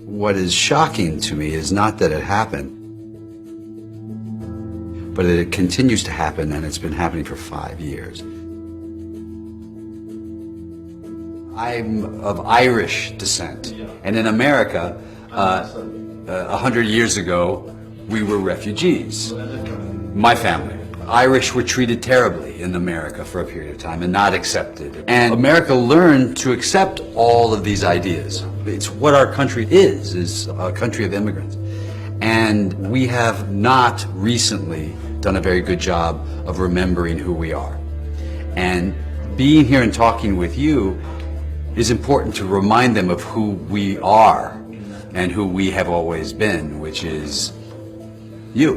What is shocking to me is not that it happened, but that it continues to happen, and it's been happening for 5 years. I'm of Irish descent, and in America, 100 years ago, we were refugees. My family. Irish were treated terribly in America for a period of time and not accepted. And America learned to accept all of these ideas. It's what our country is a country of immigrants. And we have not recently done a very good job of remembering who we are. And being here and talking with you is important to remind them of who we are and who we have always been, which is you.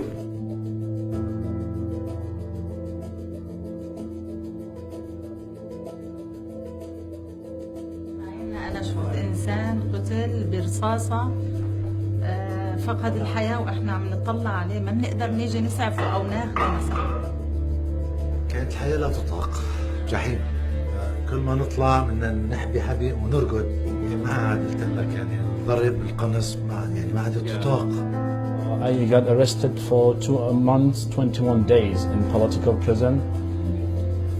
أنا شفت إنسان قتل برصاصة فقد الحياة وإحنا عم نطلع عليه ما بنقدر نيجي نسعفه أو ناخده مثلا. كانت الحياة لا تطاق، جحيم. كل ما نطلع بدنا نحبي حبي ونرقد، ما عاد قلت لك يعني ضرب بالقنص ما عاد تطاق. I got arrested for 2 months, 21 days in political prison.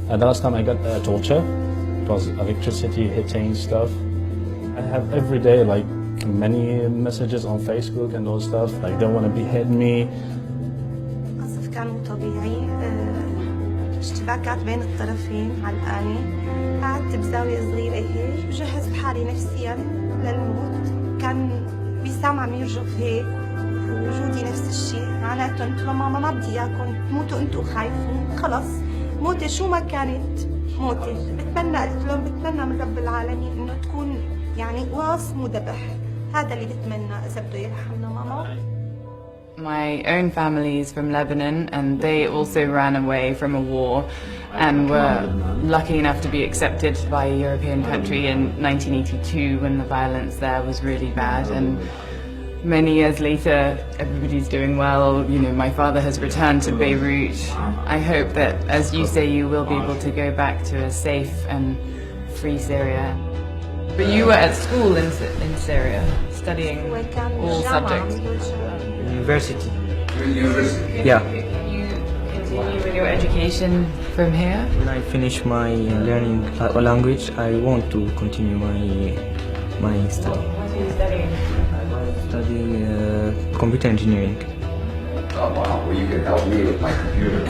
The last time I got torture, it was electricity hitting stuff. I have every day like many messages on Facebook and all stuff, like don't want to behead me. القصف كان مو طبيعي، اشتباكات بين الطرفين علقانة. قعدت بزاوية صغيرة هيك بجهز حالي نفسيا للموت. كان بيسام عم يرجف هيك وجودي نفس الشيء. معناته انتو ماما ما بدي اياكم تموتوا انتو خايفين، خلص موتي شو ما كانت موتي. بتمنى قلت لهم بتمنى من رب العالمين انه تكون يعني قواص مو ذبح. هذا اللي بتمنى إذا بده يرحمنا ماما. My own family is from Lebanon, and they also ran away from a war and were lucky enough to be accepted by a European country in 1982 when the violence there was really bad. And many years later, everybody's doing well. You know, my father has returned to Beirut. I hope that, as you say, you will be able to go back to a safe and free Syria. But you were at school in Syria, studying all subjects. University. University? Yeah. You continue with your education from here? When I finish my learning language, I want to continue my study. What are you studying? Study computer engineering. Oh wow, well you can help me with my computer.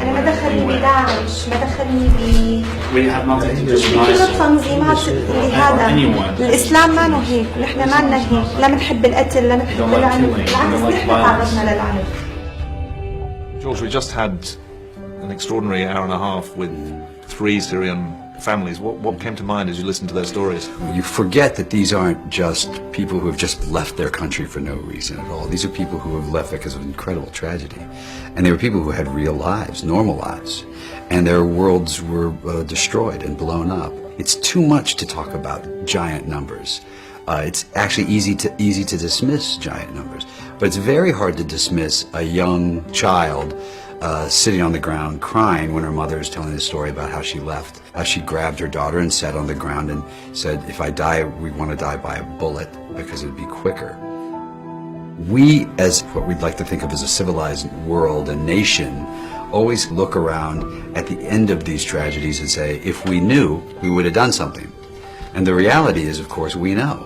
أنا ما دخلني بداعش، ما دخلني We have nothing to do كل التنظيمات لهذا. الإسلام ما نو هيك، ونحن ما لنا هيك، لا بنحب القتل، لا بنحب العنف، بالعكس نحن تعرضنا للعنف. George, we just had an extraordinary hour and a half with 3 Syrian families. What came to mind as you listened to their stories? You forget that these aren't just people who have just left their country for no reason at all. These are people who have left because of incredible tragedy. And they were people who had real lives, normal lives. And their worlds were destroyed and blown up. It's too much to talk about giant numbers. It's actually easy to dismiss giant numbers. But it's very hard to dismiss a young child sitting on the ground crying when her mother is telling the story about how she left, how she grabbed her daughter and sat on the ground and said, if I die, we want to die by a bullet because it would be quicker. We, as what we'd like to think of as a civilized world and nation, always look around at the end of these tragedies and say, if we knew, we would have done something. And the reality is, of course, we know.